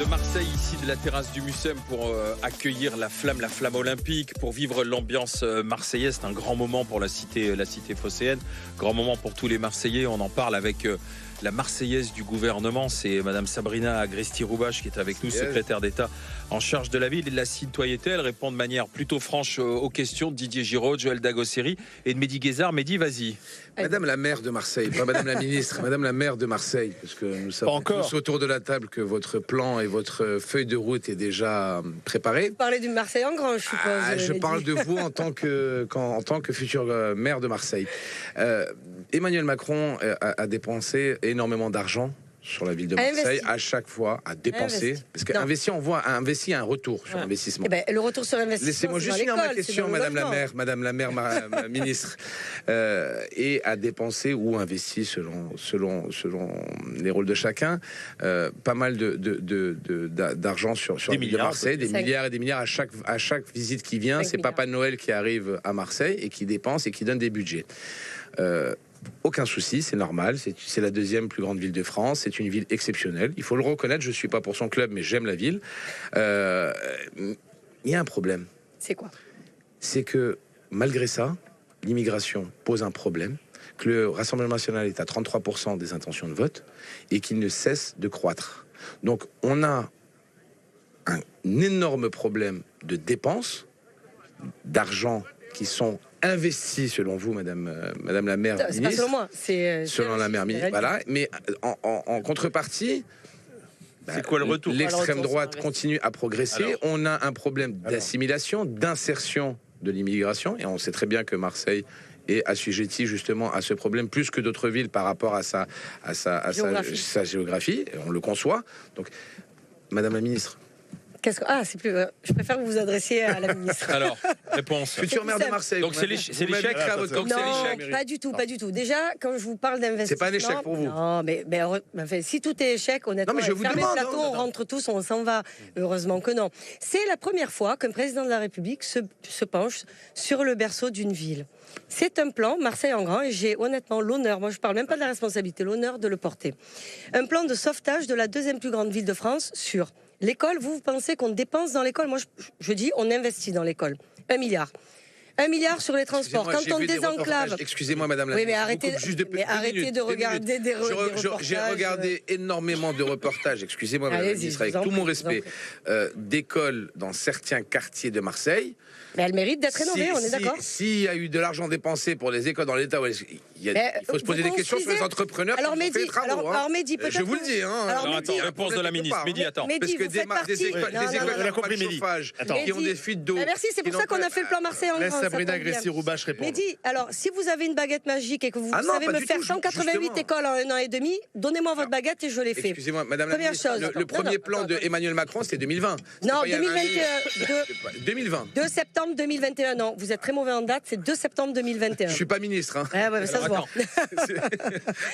De Marseille, ici de la terrasse du Mucem pour accueillir la flamme olympique, pour vivre l'ambiance marseillaise. C'est un grand moment pour la cité phocéenne, grand moment pour tous les Marseillais. On en parle avec la Marseillaise du gouvernement, c'est Madame Sabrina Agresti-Roubache qui est avec nous, secrétaire d'État en charge de la ville et de la citoyenneté. Elle répond de manière plutôt franche aux questions de Didier Giraud, de Joël Dagosseri et de Mehdi Guézard. Mehdi, vas-y. Madame la maire de Marseille, pas Madame la ministre, Madame la maire de Marseille, parce que nous savons tous autour de la table que votre plan et votre feuille de route est déjà préparée. Vous parlez du Marseille en grand, je suppose. Je parle de vous en tant que futur maire de Marseille. Emmanuel Macron a dépensé énormément d'argent sur la ville de Marseille, à chaque fois, à dépenser. Parce qu'investir, a investi un retour sur investissement. Eh ben, le retour sur investissement, laissez-moi juste finir ma question, Madame la maire, ma ministre. Et a dépensé ou investi, selon les rôles de chacun, pas mal d'argent sur la ville de Marseille, des milliards et des milliards à chaque visite qui vient. C'est Papa Noël qui arrive à Marseille et qui dépense et qui donne des budgets. Aucun souci, c'est normal, c'est la deuxième plus grande ville de France, c'est une ville exceptionnelle, il faut le reconnaître, je ne suis pas pour son club, mais j'aime la ville. Il y a un problème. C'est quoi? C'est que, malgré ça, l'immigration pose un problème, que le Rassemblement national est à 33% des intentions de vote, et qu'il ne cesse de croître. Donc, on a un énorme problème de dépenses, d'argent qui sont investis, selon vous, Madame la maire ministre. C'est pas selon moi, c'est selon la maire ministre. Voilà. Mais en contrepartie, c'est quoi le retour? L'extrême droite continue à progresser. Alors, on a un problème d'assimilation, d'insertion de l'immigration, et on sait très bien que Marseille est assujetti justement à ce problème plus que d'autres villes par rapport à sa géographie. On le conçoit. Donc, Madame la ministre. C'est plus. Je préfère que vous vous adressiez à la ministre. Alors, réponse. Futur maire de Marseille. Donc c'est l'échec. Non, pas du tout, pas du tout. Déjà, quand je vous parle d'investissement, c'est pas un échec pour vous. Non, mais enfin, si tout est échec, honnêtement, non, mais je vous fermez demande, le plateau, on rentre tous, on s'en va. Heureusement que non. C'est la première fois qu'un président de la République se penche sur le berceau d'une ville. C'est un plan Marseille en grand et j'ai honnêtement l'honneur, moi je parle même pas de la responsabilité, l'honneur de le porter. Un plan de sauvetage de la deuxième plus grande ville de France sur l'école. Vous pensez qu'on dépense dans l'école? Moi je dis on investit dans l'école. 1 milliard. 1 milliard sur les transports. Quand on désenclave. Excusez-moi, Madame la ministre. Oui, mais arrêtez de regarder des reportages. J'ai regardé énormément de reportages. Excusez-moi, Madame la ministre, avec tout mon respect, d'écoles dans certains quartiers de Marseille. Mais elle mérite d'être rénovée, on est d'accord. S'il y a eu de l'argent dépensé pour les écoles dans l'État, il faut se poser des questions sur les entrepreneurs qui ont fait les travaux. Alors, Mehdi, peut-être. Je vous le dis. Alors, attends, réponse de la ministre. Mehdi, attends. Parce que des écoles de chauffage qui ont des fuites d'eau. Merci, c'est pour ça qu'on a fait le plan Marseille en grand. Sabrina Agresti-Roubache répond. Mehdi, alors, si vous avez une baguette magique et que vous savez me faire 188 écoles en 1 an et demi, donnez-moi votre baguette et je l'ai fait. Excusez-moi, Madame la ministre, le premier plan de Emmanuel Macron, c'était 2020. Non, 2021. 2020. 2 septembre 2021. Non, vous êtes très mauvais en date, c'est 2 septembre 2021. Je suis pas ministre. Hein. Ouais, ça se voit.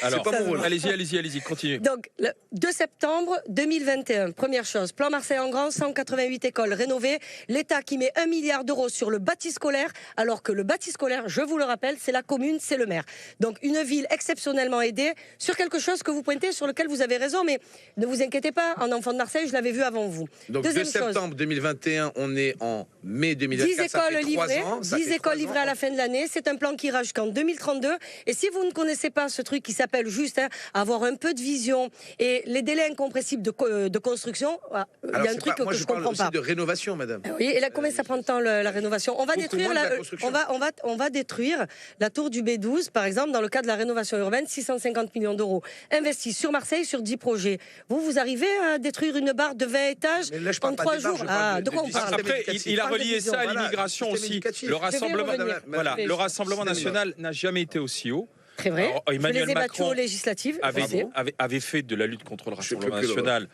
Alors, pas mon rôle. Allez-y, continuez. Donc, le 2 septembre 2021, première chose, plan Marseille en grand, 188 écoles rénovées, l'État qui met 1 milliard d'euros sur le bâti scolaire, alors que le bâti scolaire, je vous le rappelle, c'est la commune, c'est le maire. Donc, une ville exceptionnellement aidée sur quelque chose que vous pointez, sur lequel vous avez raison, mais ne vous inquiétez pas, un enfant de Marseille, je l'avais vu avant vous. Donc, 2 septembre 2021, on est en mai 2024, 10 écoles livrées, 10 écoles livrées à la fin de l'année. C'est un plan qui ira jusqu'en 2032. Et si vous ne connaissez pas ce truc qui s'appelle juste avoir un peu de vision et les délais incompressibles de construction, il y a un truc que je comprends pas. Aussi de rénovation, madame. Oui, et là, combien ça prend de temps la rénovation? On va détruire on va détruire la tour du B12, par exemple, dans le cadre de la rénovation urbaine, 650 millions d'euros investis sur Marseille sur 10 projets. Vous arrivez à détruire une barre de 20 étages en 3 jours? De quoi on parle? Après, il a relié ça à l'immigration aussi. Le Rassemblement national n'a jamais été aussi haut. Très vrai. Alors, Emmanuel Macron législatives avait fait de la lutte contre le Rassemblement national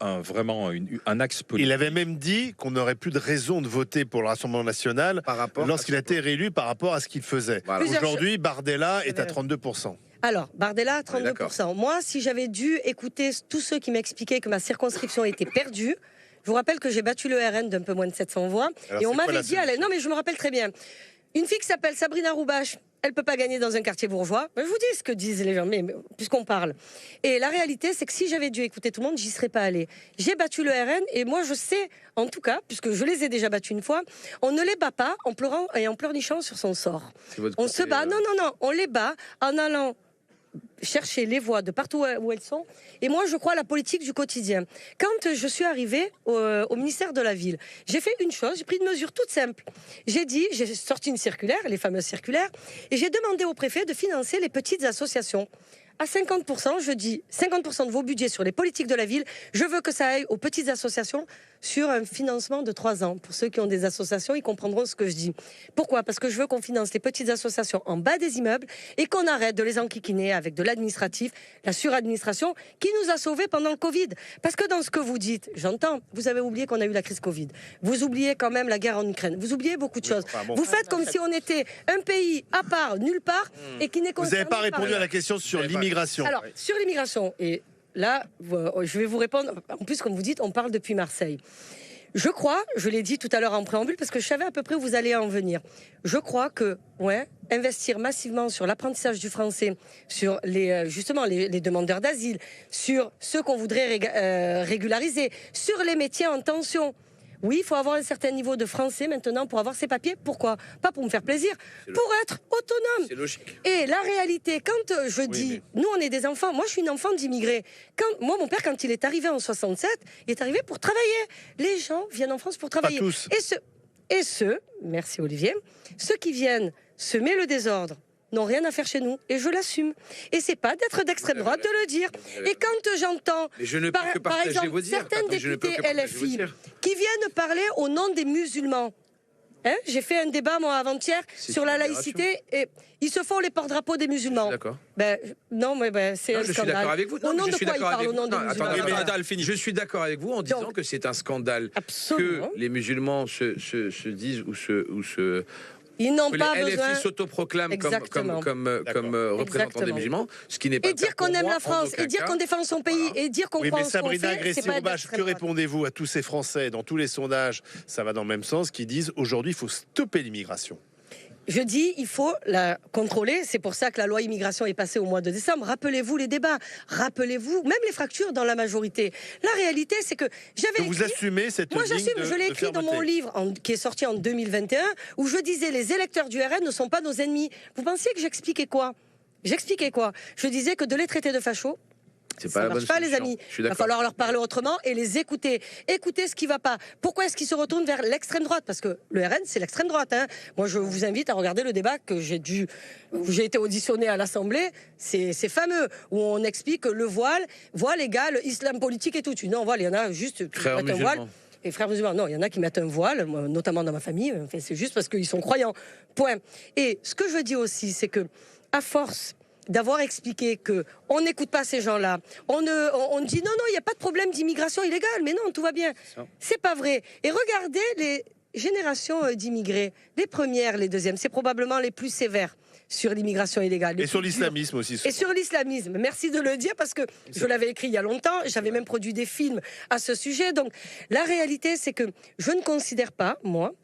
vraiment un axe politique. Il avait même dit qu'on n'aurait plus de raison de voter pour le Rassemblement national lorsqu'il a été réélu par rapport à ce qu'il faisait. Voilà. Aujourd'hui, Bardella est à 32%. Alors, Bardella, 32%. Moi, si j'avais dû écouter tous ceux qui m'expliquaient que ma circonscription était perdue, je vous rappelle que j'ai battu le RN d'un peu moins de 700 voix. Alors, et on m'avait dit, non mais je me rappelle très bien, une fille qui s'appelle Sabrina Roubache, elle ne peut pas gagner dans un quartier bourgeois. Je vous dis ce que disent les gens, mais puisqu'on parle. Et la réalité, c'est que si j'avais dû écouter tout le monde, j'y serais pas allée. J'ai battu le RN et moi, je sais, en tout cas, puisque je les ai déjà battus une fois, on ne les bat pas en pleurant et en pleurnichant sur son sort. On se bat, non, on les bat en allant chercher les voix de partout où elles sont. Et moi, je crois à la politique du quotidien. Quand je suis arrivée au ministère de la Ville, j'ai fait une chose, j'ai pris une mesure toute simple. J'ai sorti une circulaire, les fameuses circulaires, et j'ai demandé au préfet de financer les petites associations. À 50%, je dis 50% de vos budgets sur les politiques de la ville, je veux que ça aille aux petites associations sur un financement de 3 ans. Pour ceux qui ont des associations, ils comprendront ce que je dis. Pourquoi ? Parce que je veux qu'on finance les petites associations en bas des immeubles et qu'on arrête de les enquiquiner avec de l'administratif, la suradministration qui nous a sauvés pendant le Covid. Parce que dans ce que vous dites, j'entends, vous avez oublié qu'on a eu la crise Covid. Vous oubliez quand même la guerre en Ukraine. Vous oubliez beaucoup de choses. Vous faites comme si on était un pays à part, nulle part, et qui n'est concerné. Vous n'avez pas répondu à la question sur l'immigration. Alors, sur l'immigration, et là, je vais vous répondre. En plus, comme vous dites, on parle depuis Marseille. Je crois, je l'ai dit tout à l'heure en préambule, parce que je savais à peu près où vous allez en venir. Je crois que, investir massivement sur l'apprentissage du français, sur justement les demandeurs d'asile, sur ceux qu'on voudrait régulariser, sur les métiers en tension. Oui, il faut avoir un certain niveau de français maintenant pour avoir ses papiers. Pourquoi ? Pas pour me faire plaisir, pour être autonome. C'est logique. Et la réalité, quand je dis, nous on est des enfants, moi je suis une enfant d'immigrés. Moi, mon père, quand il est arrivé en 67, il est arrivé pour travailler. Les gens viennent en France pour travailler. Pas tous. Et ceux, merci Olivier, ceux qui viennent semer le désordre, n'ont rien à faire chez nous, et je l'assume. Et c'est pas d'être d'extrême droite de le dire. Et quand j'entends, par exemple, certaines députés LFI qui viennent parler au nom des musulmans, j'ai fait un débat, moi, avant-hier, sur la laïcité, et ils se font les porte-drapeaux des musulmans. D'accord. Non, mais c'est un scandale. Je suis d'accord avec vous. Au nom de quoi ils parlent au nom des musulmans ? Je suis d'accord avec vous en disant que c'est un scandale que les musulmans se disent ou se ils n'ont pas les besoin. LFI s'autoproclament comme représentants des musulmans, ce qui n'est pas. Et dire qu'on aime la France, et dire qu'on défend son pays, et dire qu'on croit en ce qu'on fait, c'est pas Sabrina, que répondez-vous à tous ces Français, dans tous les sondages, ça va dans le même sens, qui disent aujourd'hui il faut stopper l'immigration? Je dis, il faut la contrôler. C'est pour ça que la loi immigration est passée au mois de décembre. Rappelez-vous les débats. Rappelez-vous même les fractures dans la majorité. La réalité, c'est que j'avais vous assumez cette ligne. Moi, j'assume. Je l'ai écrit dans mon livre qui est sorti en 2021, où je disais les électeurs du RN ne sont pas nos ennemis. Vous pensiez que j'expliquais quoi ? Je disais que de les traiter de fachos, ça ne marche pas, les amis. Il va falloir leur parler autrement et les écouter. Écoutez ce qui ne va pas. Pourquoi est-ce qu'ils se retournent vers l'extrême droite ? Parce que le RN, c'est l'extrême droite. Moi, je vous invite à regarder le débat où j'ai été auditionné à l'Assemblée. C'est fameux, où on explique que le voile égale islam politique et tout. Non, voile, il y en a juste qui mettent un voile. Et frères musulmans, non, il y en a qui mettent un voile, notamment dans ma famille. Enfin, c'est juste parce qu'ils sont croyants. Point. Et ce que je dis aussi, c'est que, à force d'avoir expliqué que on n'écoute pas ces gens-là, on dit non, il n'y a pas de problème d'immigration illégale, mais non, tout va bien. C'est pas vrai. Et regardez les générations d'immigrés, les premières, les deuxièmes, c'est probablement les plus sévères sur l'immigration illégale. Et sur l'islamisme aussi. Et sur l'islamisme. Merci de le dire parce que je l'avais écrit il y a longtemps, j'avais même produit des films à ce sujet. Donc la réalité, c'est que je ne considère pas, moi,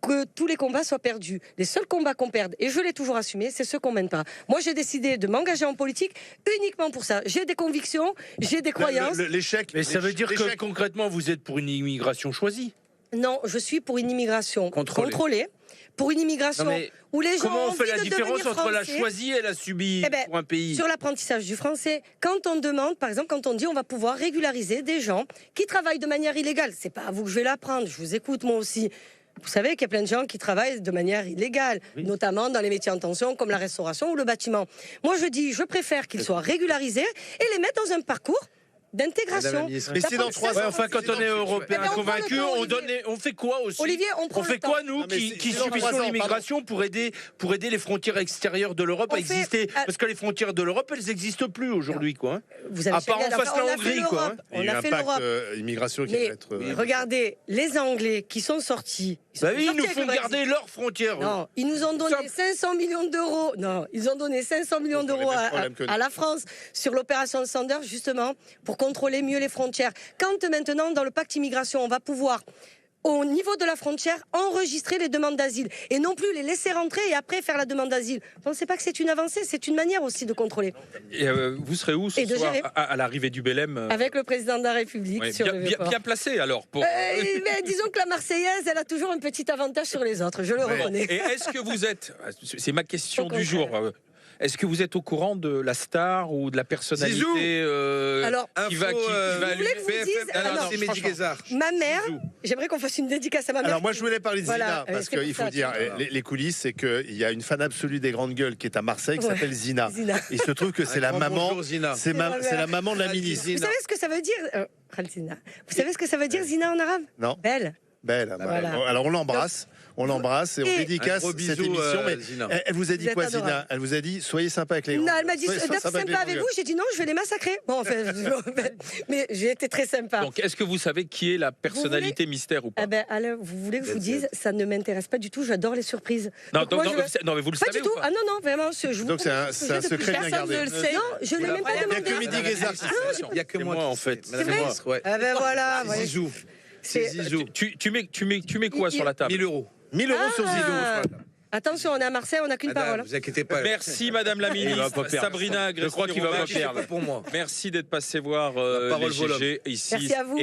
que tous les combats soient perdus. Les seuls combats qu'on perde, et je l'ai toujours assumé, c'est ceux qu'on mène pas. Moi, j'ai décidé de m'engager en politique uniquement pour ça. J'ai des convictions, j'ai des croyances. L'échec. Mais ça veut dire que concrètement, vous êtes pour une immigration choisie ? Non, je suis pour une immigration contrôlée. Pour une immigration où les gens comment on fait la de différence entre la français, choisie et la subie pour un pays ? Sur l'apprentissage du français, quand on demande, par exemple, quand on dit on va pouvoir régulariser des gens qui travaillent de manière illégale, c'est pas à vous que je vais l'apprendre, je vous écoute moi aussi. Vous savez qu'il y a plein de gens qui travaillent de manière illégale, notamment dans les métiers en tension comme la restauration ou le bâtiment. Moi, je dis, je préfère qu'ils soient régularisés et les mettre dans un parcours d'intégration. Mais c'est dans 3 ans. Enfin, quand on est européen convaincu, on fait quoi aussi ? Olivier, on fait quoi, nous, qui subissons l'immigration pour aider les frontières extérieures de l'Europe à exister ? Parce que les frontières de l'Europe, elles n'existent plus aujourd'hui, quoi. À part en face la Hongrie, quoi. On a fait l'Europe. Immigration qui va être. Regardez, les Anglais qui sont sortis. Ils nous font garder leurs frontières. Non, ils nous ont donné 500 millions d'euros. Non, ils ont donné 500 millions d'euros à la France sur l'opération Sanders, justement, pour contrôler mieux les frontières. Quand maintenant, dans le pacte immigration, on va pouvoir au niveau de la frontière, enregistrer les demandes d'asile et non plus les laisser rentrer et après faire la demande d'asile. Vous ne pensez pas que c'est une avancée? C'est une manière aussi de contrôler. Et vous serez où ce soir à l'arrivée du Belém? Avec le président de la République. Ouais, sur bien placé alors pour... mais disons que la Marseillaise, elle a toujours un petit avantage sur les autres, je le reconnais. Et est-ce que vous êtes, c'est ma question du jour, est-ce que vous êtes au courant de la star ou de la personnalité alors, qui va ma mère, j'aimerais qu'on fasse une dédicace à ma mère. Alors moi je voulais parler de Zina, parce qu'il faut dire, les coulisses, c'est qu'il y a une fan absolue des grandes gueules qui est à Marseille, qui s'appelle Zina. Il se trouve que c'est la maman, c'est la maman de la ministre. Vous savez ce que ça veut dire, vous savez ce que ça veut dire Zina en arabe? Non. Belle. Belle. Voilà. Alors on l'embrasse. On l'embrasse et on dédicace cette émission. Mais elle vous a dit quoi, Zina? Elle vous a dit soyez sympa avec les grands. Non, elle m'a dit d'être sympa avec vous. J'ai dit non, je vais les massacrer. Bon, enfin, mais j'ai été très sympa. Donc, est-ce que vous savez qui est la personnalité mystère ou pas? Alors, vous voulez que je vous dise, ça ne m'intéresse pas du tout. J'adore les surprises. Non, mais vous le savez pas du tout. Ah non, vraiment. Donc c'est un secret bien gardé. Non, je ne l'ai même pas demandé. Il n'y a que Midi Guézard. Il n'y a que moi en fait. C'est vrai. Ah ben voilà. Zizou. C'est Zizou. Tu mets quoi sur la table? 1000 euros. 1000 euros sur Zizou. Attention, on est à Marseille, on n'a qu'une parole. Vous inquiétez pas. Merci Madame la ministre. Sabrina Agresti, je crois qu'il va pas perdre. Pour moi. Merci d'être passé voir la parole les GG ici. Merci à vous.